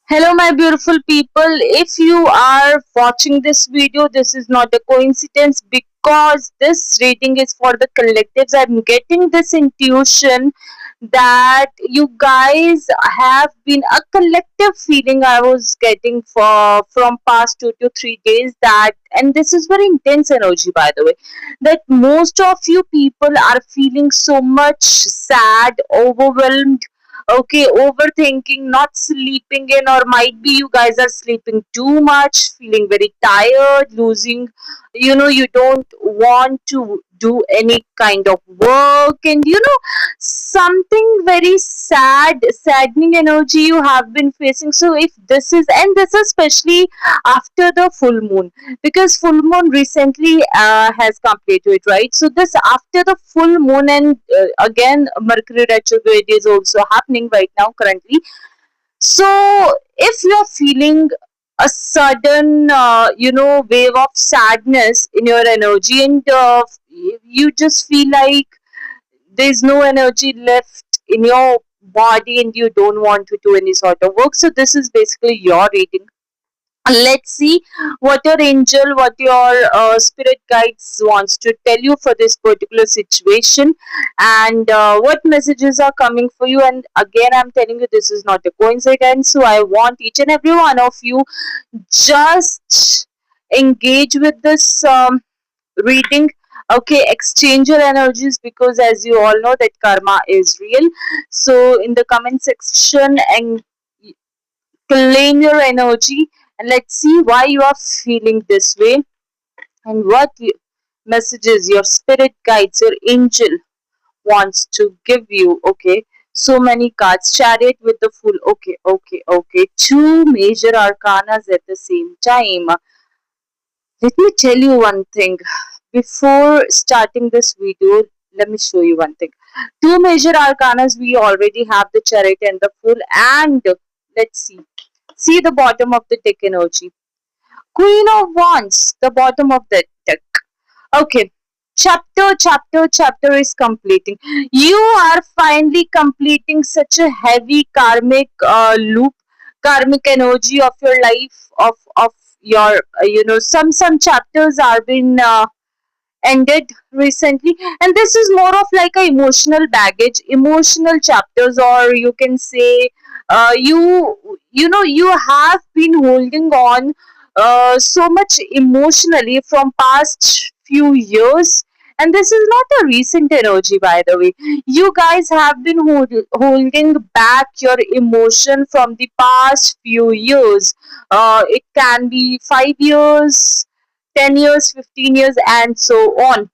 Hello, my beautiful people. If you are watching this video, this is not a coincidence because this reading is for the collectives. I'm getting this intuition that you guys have been a collective feeling I was getting for from past 2 to 3 days that, and this is very intense energy by the way, that most of you people are feeling so much sad, overwhelmed, okay, overthinking, not sleeping in, or might be you guys are sleeping too much, feeling very tired, losing, you don't want to do any kind of work, and something very saddening energy you have been facing. So if this is, and this is especially after the full moon, because full moon recently has completed, right? So this after the full moon, and again Mercury retrograde is also happening right now currently. So if you're feeling a sudden wave of sadness in your energy, and you just feel like there's no energy left in your body and you don't want to do any sort of work, so this is basically your reading. Let's see what your angel, what your spirit guides wants to tell you for this particular situation, and what messages are coming for you. And again, I'm telling you, this is not a coincidence, so I want each and every one of you just engage with this reading. Okay, exchange your energies, because as you all know that karma is real. So in the comment section and claim your energy, and let's see why you are feeling this way, and what messages your spirit guides, your angel wants to give you. Okay, so many cards, chariot with the full. Okay, two major arcanas at the same time. Let me tell you one thing. Before starting this video, let me show you one thing. Two major arcanas, we already have the chariot and the fool, and let's see. See the bottom of the deck energy. Queen of Wands, the bottom of the deck. Okay. Chapter is completing. You are finally completing such a heavy karmic loop, karmic energy of your life, of your some chapters are been ended recently, and this is more of like a emotional baggage, emotional chapters, or you can say you have been holding on so much emotionally from past few years, and this is not a recent energy by the way. You guys have been holding back your emotion from the past few years. It can be 5 years, 10 years, 15 years, and so on.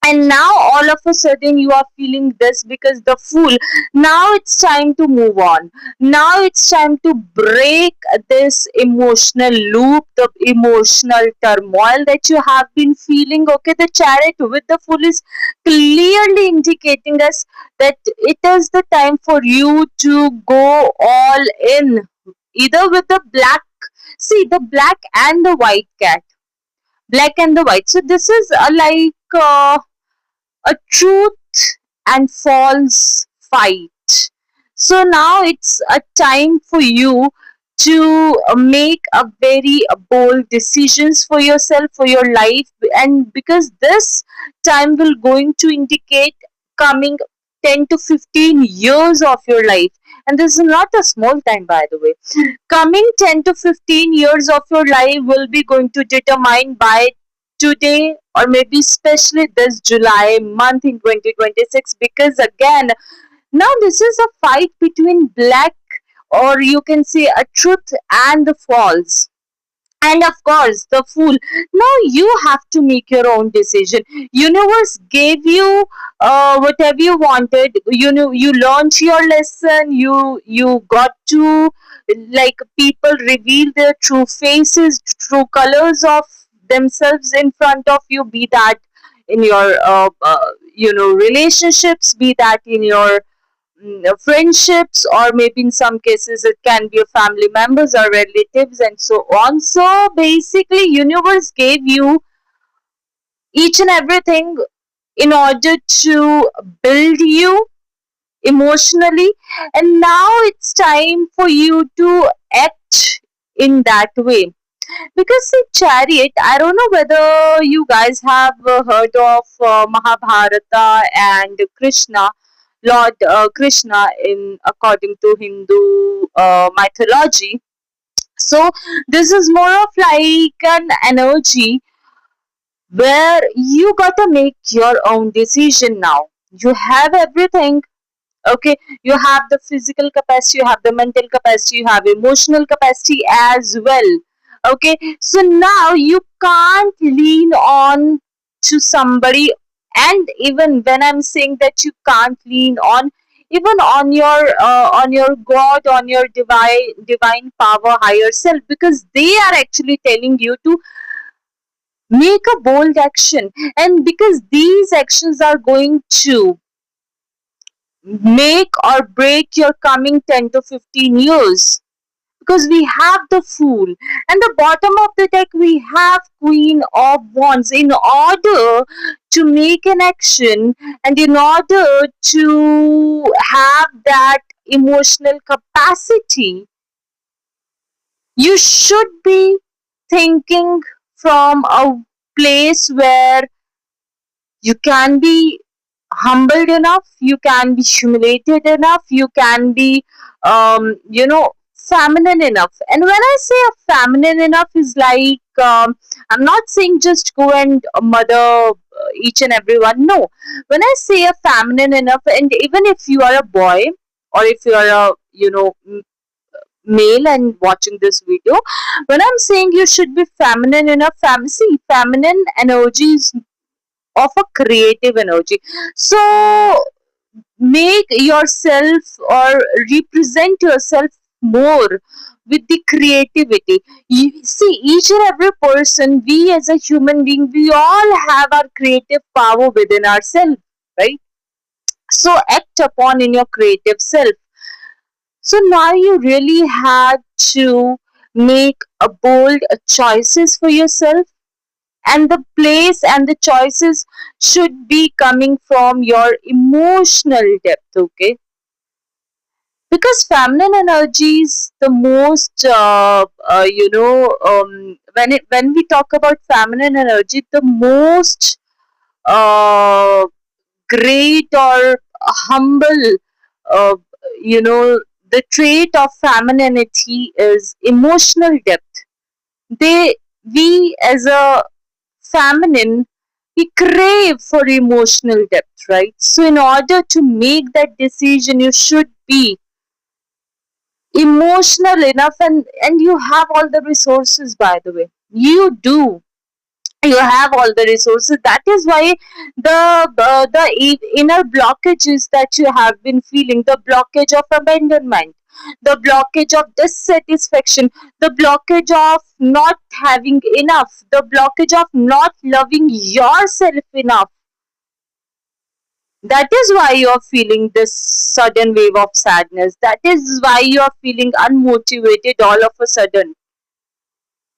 And now all of a sudden you are feeling this because the fool. Now it's time to move on. Now it's time to break this emotional loop, the emotional turmoil that you have been feeling. Okay, the chariot with the fool is clearly indicating us that it is the time for you to go all in, either with the black, see the black and the white cat, black and the white. So this is a truth and false fight. So now it's a time for you to make a very bold decisions for yourself, for your life, and because this time will going to indicate coming 10 to 15 years of your life, and this is not a small time by the way. Coming 10 to 15 years of your life will be going to determine by today, or maybe especially this July month in 2026, because again, now this is a fight between black, or you can say a truth and the false, and of course the fool. Now you have to make your own decision. Universe gave you whatever you wanted. You learned your lesson. You got to, like, people reveal their true faces, true colors of themselves in front of you, be that in your relationships, be that in your friendships, or maybe in some cases it can be a family members or relatives, and so on. So basically universe gave you each and everything in order to build you emotionally, and now it's time for you to act in that way. Because see, chariot, I don't know whether you guys have heard of Mahabharata and Krishna, Lord Krishna, in according to Hindu mythology. So this is more of like an energy where you gotta make your own decision now. You have everything. Okay, you have the physical capacity, you have the mental capacity, you have emotional capacity as well. Okay, so now you can't lean on to somebody. And even when I'm saying that you can't lean on, even on your god, on your divine power, higher self, because they are actually telling you to make a bold action. And because these actions are going to make or break your coming 10 to 15 years, because we have the fool, and the bottom of the deck we have queen of wands. In order to make an action, and in order to have that emotional capacity, you should be thinking from a place where you can be humbled enough, you can be humiliated enough, you can be, feminine enough. And when I say a feminine enough is like, I'm not saying just go and mother each and everyone. No. When I say a feminine enough, and even if you are a boy, or if you are a, male and watching this video, when I'm saying you should be feminine enough, see, feminine energy is of a creative energy. So make yourself or represent yourself more with the creativity. You see, each and every person, we as a human being, we all have our creative power within ourselves, right? So act upon in your creative self. So now you really had to make a bold choices for yourself, and the place and the choices should be coming from your emotional depth. Okay, because feminine energy is the most when we talk about feminine energy, the most uh, great or humble, uh, you know the trait of femininity is emotional depth. They We as a feminine, we crave for emotional depth, right? So in order to make that decision, you should be emotional enough, and you have all the resources. By the way, you do, you have all the resources. That is why the inner blockages that you have been feeling, the blockage of abandonment, the blockage of dissatisfaction, the blockage of not having enough, the blockage of not loving yourself enough, that is why you are feeling this sudden wave of sadness. That is why you are feeling unmotivated all of a sudden,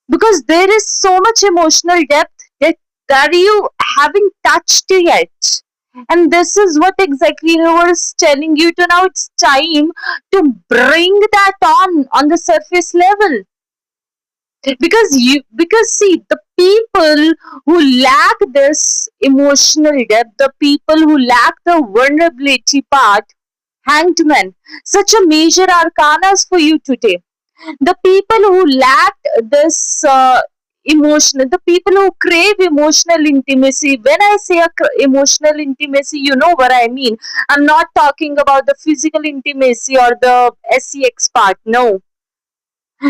because there is so much emotional depth that you haven't touched yet. And this is what exactly universe telling you to now. It's time to bring that on the surface level. Because see, the people who lack this emotional depth, the people who lack the vulnerability part, hanged man, such a major arcanas for you today. The people who lacked this emotional, the people who crave emotional intimacy. When I say emotional intimacy, you know what I mean. I'm not talking about the physical intimacy or the sex part. No,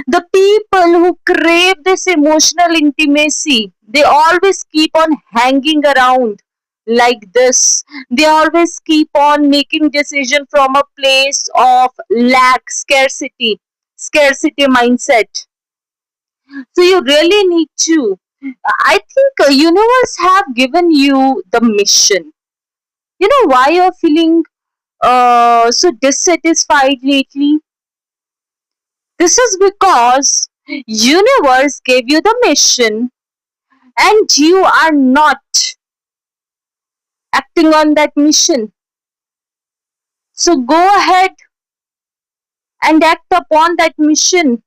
the people who crave this emotional intimacy, they always keep on hanging around like this. They always keep on making decision from a place of lack, scarcity mindset. So you really need to. I think universe have given you the mission. You know why you're feeling so dissatisfied lately? This is because universe gave you the mission, and you are not acting on that mission. So go ahead and act upon that mission.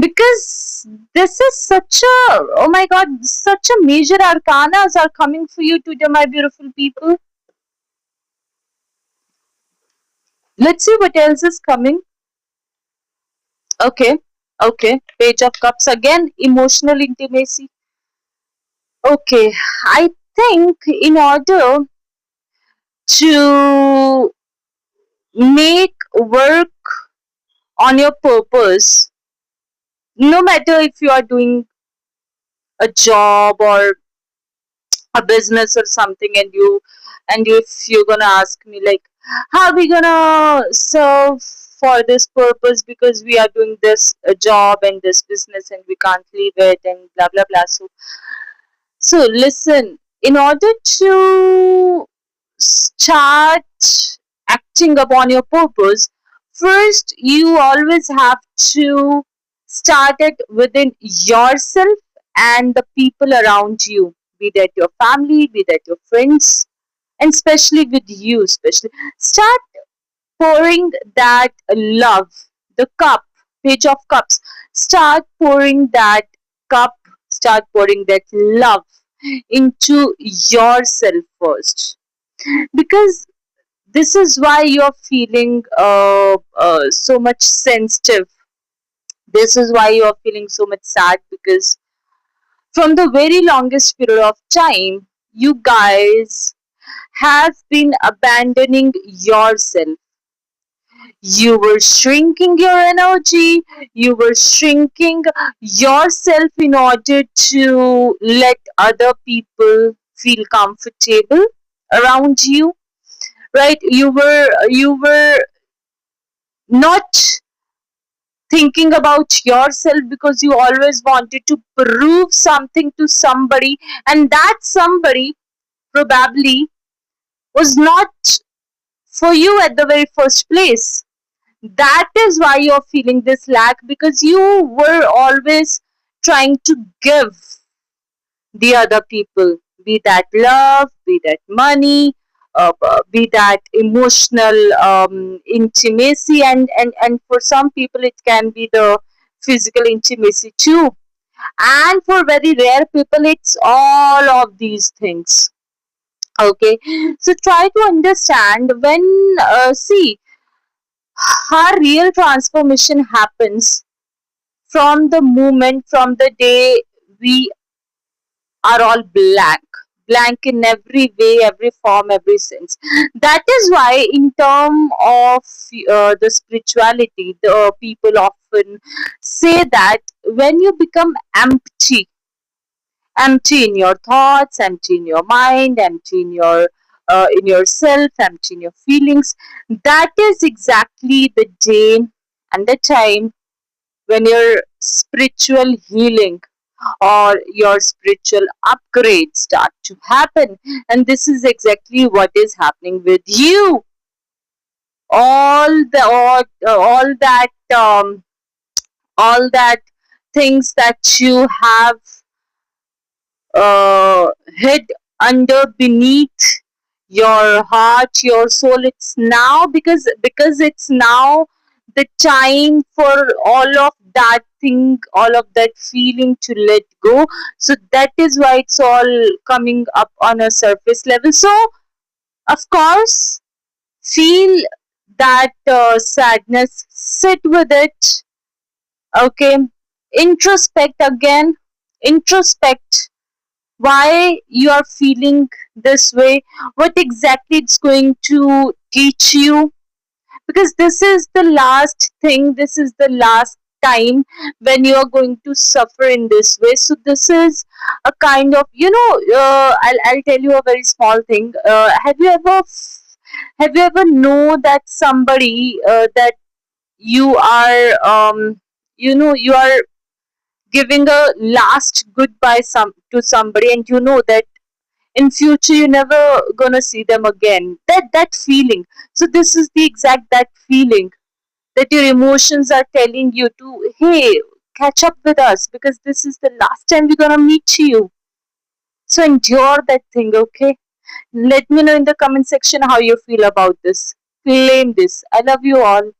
because this is such a, oh my god, such a major arcanas are coming for you today, my beautiful people. Let's see what else is coming. Okay, okay, Page of Cups again, emotional intimacy. Okay, I think in order to make work on your purpose, no matter if you are doing a job or a business or something, and you if you're gonna ask me like, how are we gonna serve for this purpose, because we are doing this job and this business and we can't leave it and blah blah blah. So listen, in order to start acting upon your purpose, first you always have to start it within yourself and the people around you, be that your family, be that your friends, and especially with you, especially. Start pouring that love, the cup, Page of Cups. Start pouring that cup, start pouring that love into yourself first, because this is why you're feeling so much sensitive. This is why you're feeling so much sad, because from the very longest period of time, you guys have been abandoning yourself. You were shrinking your energy, you were shrinking yourself in order to let other people feel comfortable around you, right? You were not thinking about yourself because you always wanted to prove something to somebody, and that somebody probably was not for you at the very first place. That is why you're feeling this lack, because you were always trying to give the other people, be that love, be that money, be that emotional intimacy, and for some people it can be the physical intimacy too, and for very rare people it's all of these things. Okay, so try to understand when, see, our real transformation happens from the moment, from the day we are all blank in every way, every form, every sense. That is why in term of the spirituality, the people often say that when you become empty, empty in your thoughts, empty in your mind, empty in yourself, empty in your feelings, that is exactly the day and the time when your spiritual healing or your spiritual upgrade start to happen. And this is exactly what is happening with you. All the all, uh, all that um, all that things that you have hid under beneath your heart, your soul, it's now, because it's now the time for all of that thing, all of that feeling to let go. So that is why it's all coming up on a surface level. So of course, feel that sadness, sit with it. Okay, introspect again, introspect why you are feeling this way, what exactly it's going to teach you, because this is the last thing, this is the last time when you are going to suffer in this way. So this is a kind of, I'll tell you a very small thing. Have you ever know that somebody that you are you are giving a last goodbye to somebody, and you know that in future you're never gonna see them again, that feeling. So this is the exact that feeling that your emotions are telling you to, hey, catch up with us, because this is the last time we're gonna meet you. So endure that thing. Okay, let me know in the comment section how you feel about this. Claim this. I love you all.